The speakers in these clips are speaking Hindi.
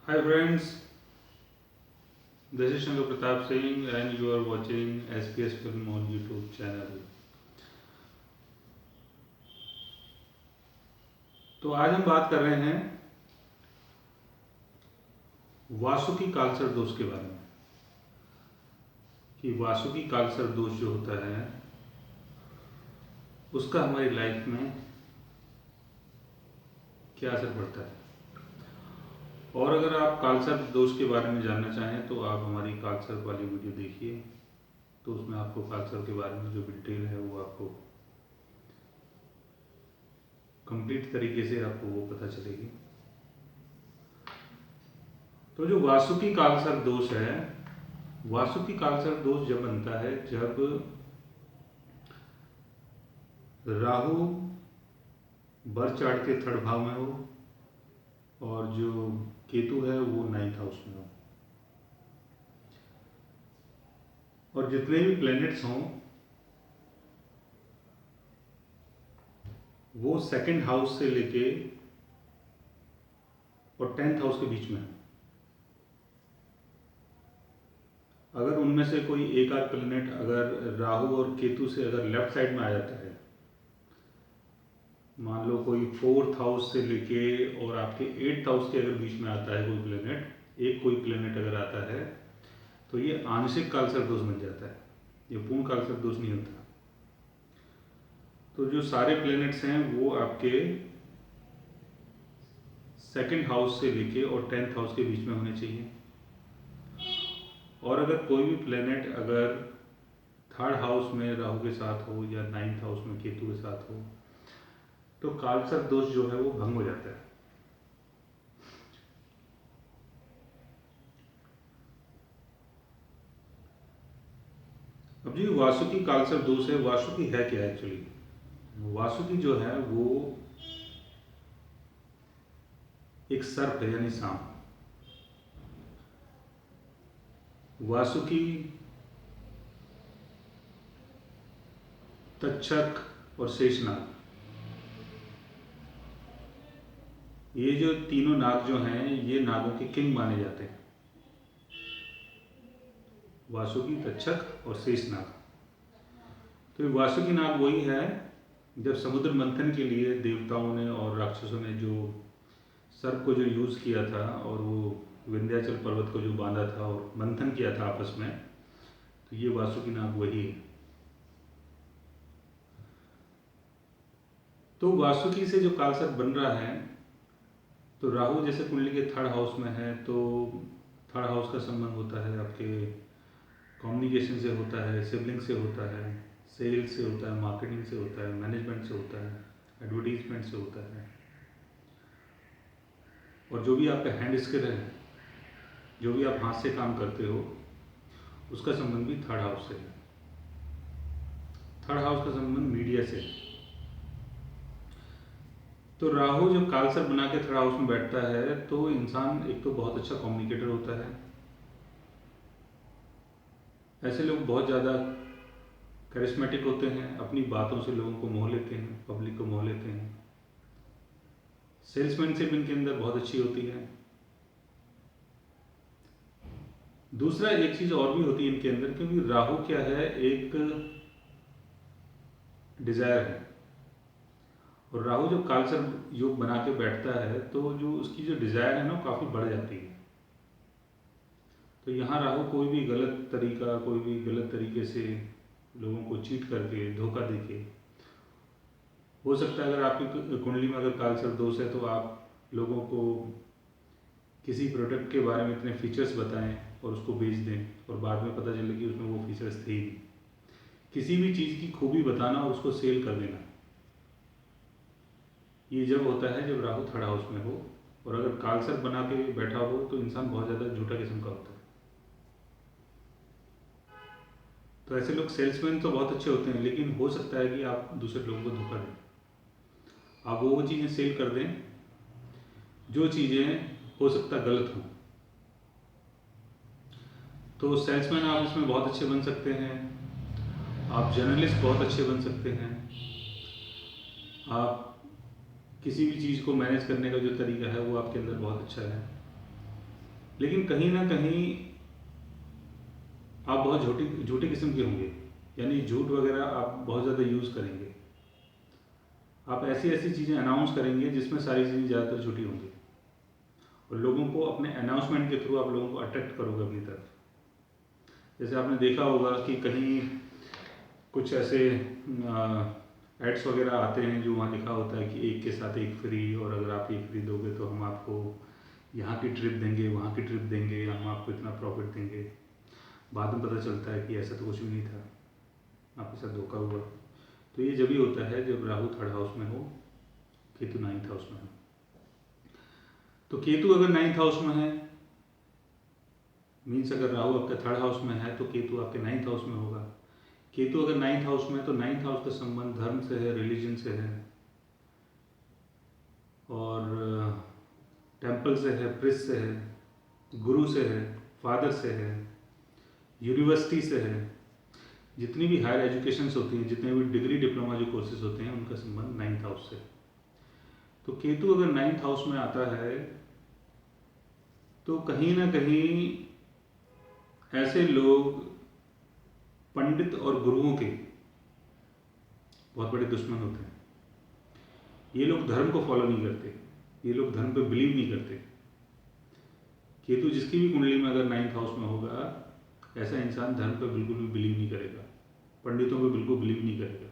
Hi friends, this is Shankar Pratap Singh and you are watching SPS Film on YouTube channel। तो आज हम बात कर रहे हैं वासुकी कालसर्प दोष के बारे में कि वासुकी कालसर्प दोष जो होता है उसका हमारी लाइफ में क्या असर पड़ता है। और अगर आप कालसर्प दोष के बारे में जानना चाहें तो आप हमारी कालसर्प वाली वीडियो देखिए, तो उसमें आपको कालसर्प के बारे में जो डिटेल है वो आपको कंप्लीट तरीके से आपको वो पता चलेगी। तो जो वासुकी कालसर्प दोष है, वासुकी कालसर्प दोष जब बनता है जब राहु बर्थ चार्ट के थर्ड भाव में हो और जो केतु है वो नाइन्थ हाउस में हो, और जितने भी प्लैनेट्स हों वो सेकंड हाउस से लेके और 10th हाउस के बीच में है। अगर उनमें से कोई एक आध प्लैनेट अगर राहु और केतु से अगर लेफ्ट साइड में आ जाता है, मान लो कोई 4th हाउस से लेके और आपके 8th हाउस के अगर बीच में आता है कोई प्लैनेट, कोई प्लैनेट अगर आता है तो ये आंशिक कालसर्प दोष बन जाता है, ये पूर्ण कालसर्प दोष नहीं होता। तो जो सारे प्लैनेट्स हैं वो आपके सेकंड हाउस से लेके और 10th हाउस के बीच में होने चाहिए। और अगर कोई भी प्लैनेट अगर थर्ड हाउस में राहु के साथ हो या 9th हाउस में केतु के साथ हो तो कालसर्प दोष जो है वो भंग हो जाता है। अब जी वासुकी कालसर्प दोष है, वासुकी है क्या एक्चुअली? वासुकी जो है वो एक सर्प है यानी सांप। वासुकी, तक्षक और शेषनाग, ये जो तीनों नाग जो हैं ये नागों के किंग माने जाते हैं, वासुकी, तक्षक और शेषनाग। तो वासुकी नाग वही है जब समुद्र मंथन के लिए देवताओं ने और राक्षसों ने जो सर्प को जो यूज़ किया था और वो विंध्याचल पर्वत को जो बांधा था और मंथन किया था आपस में, तो ये वासुकी नाग वही है। तो वासुकी से जो कालसर्प बन रहा है, तो राहु जैसे कुंडली के थर्ड हाउस में है तो थर्ड हाउस का संबंध होता है आपके कम्युनिकेशन से, होता है सिबलिंग से, होता है सेल्स से, होता है मार्केटिंग से, होता है मैनेजमेंट से, होता है एडवर्टीजमेंट से, होता है। और जो भी आपका हैंड स्किल है, जो भी आप हाथ से काम करते हो, उसका संबंध भी थर्ड हाउस से है। थर्ड हाउस का संबंध मीडिया से। तो राहु जब कालसर्प बना के थर्ड हाउस में बैठता है तो इंसान एक तो बहुत अच्छा कम्युनिकेटर होता है। ऐसे लोग बहुत ज़्यादा करिश्मेटिक होते हैं, अपनी बातों से लोगों को मोह लेते हैं, पब्लिक को मोह लेते हैं। सेल्समैनशिप इनके अंदर बहुत अच्छी होती है। दूसरा एक चीज़ और भी होती है इनके अंदर, क्योंकि राहु क्या है, एक डिज़ायर है। और राहु जब कालसर्प योग बना के बैठता है तो जो उसकी जो डिज़ायर है ना काफ़ी बढ़ जाती है। तो यहाँ राहु कोई भी गलत तरीका, कोई भी गलत तरीके से लोगों को चीट करके, धोखा देके, हो सकता है अगर आपकी कुंडली में अगर कालसर्प दोष है तो आप लोगों को किसी प्रोडक्ट के बारे में इतने फीचर्स बताएं और उसको बेच दें और बाद में पता चले कि उसमें वो फीचर्स थे ही नहीं। किसी भी चीज़ की खूबी बताना और उसको सेल कर देना, ये जब होता है जब राहु थर्ड हाउस में हो। और अगर कालसर्प बना के बैठा हो तो इंसान बहुत ज़्यादा झूठा किस्म का होता है। तो ऐसे लोग सेल्समैन तो बहुत अच्छे होते हैं, लेकिन हो सकता है कि आप दूसरे लोगों को धोखा दें, आप वो चीज़ें सेल कर दें जो चीज़ें हो सकता गलत हों। तो सेल्समैन आप इसमें बहुत अच्छे बन सकते हैं, आप जर्नलिस्ट बहुत अच्छे बन सकते हैं, आप किसी भी चीज़ को मैनेज करने का जो तरीका है वो आपके अंदर बहुत अच्छा है। लेकिन कहीं ना कहीं आप बहुत झूठी झूठे किस्म के होंगे, यानी झूठ वगैरह आप बहुत ज़्यादा यूज़ करेंगे। आप ऐसी ऐसी चीज़ें अनाउंस करेंगे जिसमें सारी चीज़ें ज़्यादातर झूठी होंगी, और लोगों को अपने अनाउंसमेंट के थ्रू आप लोगों को अट्रैक्ट करोगे अपनी तरफ। जैसे आपने देखा होगा कि कहीं कुछ ऐसे एड्स वगैरह आते हैं जो वहाँ लिखा होता है कि एक के साथ एक फ्री, और अगर आप ये फ्री दोगे तो हम आपको यहाँ की ट्रिप देंगे, वहाँ की ट्रिप देंगे, हम आपको इतना प्रॉफिट देंगे। बाद में पता चलता है कि ऐसा तो कुछ भी नहीं था, आपके साथ धोखा हुआ। तो ये जब भी होता है जब राहु थर्ड हाउस में हो, केतु नाइन्थ हाउस में हो। तो केतु अगर नाइन्थ हाउस में है, मीन्स अगर राहु आपके थर्ड हाउस में है तो केतु आपके नाइन्थ हाउस में होगा। केतु अगर नाइन्थ हाउस में है तो नाइन्थ हाउस का संबंध धर्म से है, रिलीजन से है, और टेम्पल से है, प्रिस्ट से है, गुरु से है, फादर से है, यूनिवर्सिटी से है। जितनी भी हायर एजुकेशंस होती हैं, जितने भी डिग्री डिप्लोमा जो कोर्सेज होते हैं, उनका संबंध नाइन्थ हाउस से। तो केतु अगर नाइन्थ हाउस में आता है तो कहीं ना कहीं ऐसे लोग पंडित और गुरुओं के बहुत बड़े दुश्मन होते हैं। ये लोग धर्म को फॉलो नहीं करते, ये लोग धर्म पे बिलीव नहीं करते। केतु जिसकी भी कुंडली में अगर नाइन्थ हाउस में होगा, ऐसा इंसान धर्म पे बिल्कुल भी बिलीव नहीं करेगा, पंडितों पे बिल्कुल बिलीव नहीं करेगा।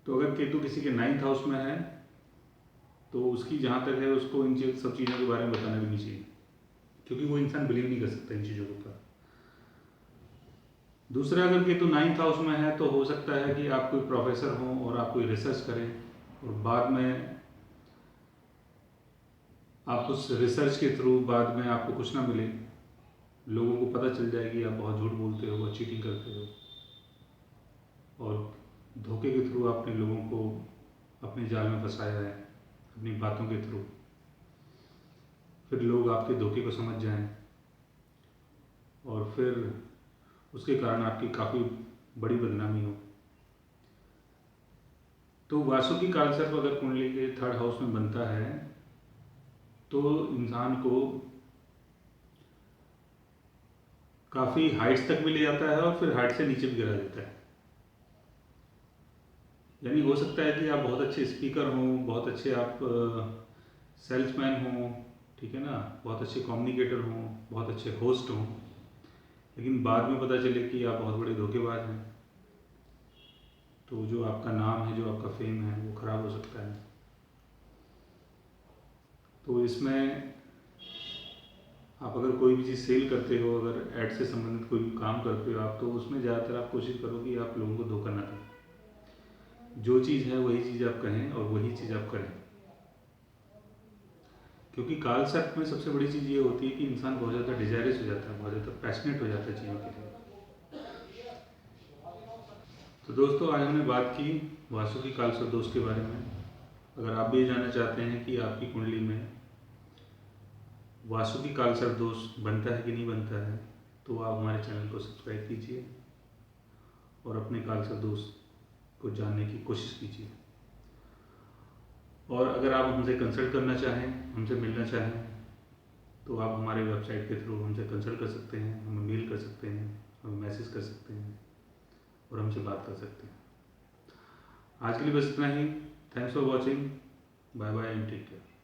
तो अगर केतु किसी के नाइन्थ हाउस में है तो उसकी जहाँ तक है उसको इन सब चीज़ों के बारे में बताना भी नहीं चाहिए, क्योंकि वो इंसान बिलीव नहीं कर सकता इन चीज़ों के ऊपर। दूसरा, अगर केतु नाइन्थ हाउस में है तो हो सकता है कि आप कोई प्रोफेसर हों और आप कोई रिसर्च करें, और बाद में आप उस रिसर्च के थ्रू बाद में आपको कुछ ना मिले, लोगों को पता चल जाए कि आप बहुत झूठ बोलते हो, चीटिंग करते हो, और धोखे के थ्रू आपने लोगों को अपने जाल में फंसाया है अपनी बातों के थ्रू। फिर लोग आपके धोखे को समझ जाएं, और फिर उसके कारण आपकी काफ़ी बड़ी बदनामी हो। तो वासु की कालसर्प अगर कुंडली के थर्ड हाउस में बनता है तो इंसान को काफ़ी हाइट्स तक भी ले जाता है, और फिर हाइट से नीचे भी गिरा देता है। यानी हो सकता है कि आप बहुत अच्छे स्पीकर हों, बहुत अच्छे आप सेल्समैन हों, ठीक है ना, बहुत अच्छे कम्युनिकेटर हों, बहुत अच्छे होस्ट हों, लेकिन बाद में पता चले कि आप बहुत बड़े धोखेबाज हैं, तो जो आपका नाम है, जो आपका फेम है, वो ख़राब हो सकता है। तो इसमें आप अगर कोई भी चीज़ सेल करते हो, अगर ऐड से संबंधित कोई भी काम करते हो आप, तो उसमें ज़्यादातर आप कोशिश करो कि आप लोगों को धोखा ना दें। जो चीज़ है वही चीज़ आप कहें और वही चीज़ आप करें, क्योंकि कालसर्प में सबसे बड़ी चीज़ ये होती है कि इंसान बहुत ज़्यादा डिजायरस हो जाता है, बहुत ज़्यादा पैशनेट हो जाता है चीज़ों के लिए। तो दोस्तों, आज हमने बात की वासु की कालसर्प दोष के बारे में। अगर आप भी जानना चाहते हैं कि आपकी कुंडली में वासु की कालसर्प दोष बनता है कि नहीं बनता है, तो आप हमारे चैनल को सब्सक्राइब कीजिए और अपने कालसर्प दोष को जानने की कोशिश कीजिए। और अगर आप हमसे कंसल्ट करना चाहें, हमसे मिलना चाहें, तो आप हमारे वेबसाइट के थ्रू हमसे कंसल्ट कर सकते हैं, हमें मेल कर सकते हैं, हमें मैसेज कर सकते हैं, और हमसे बात कर सकते हैं। आज के लिए बस इतना ही। Thanks for watching. Bye bye and take care.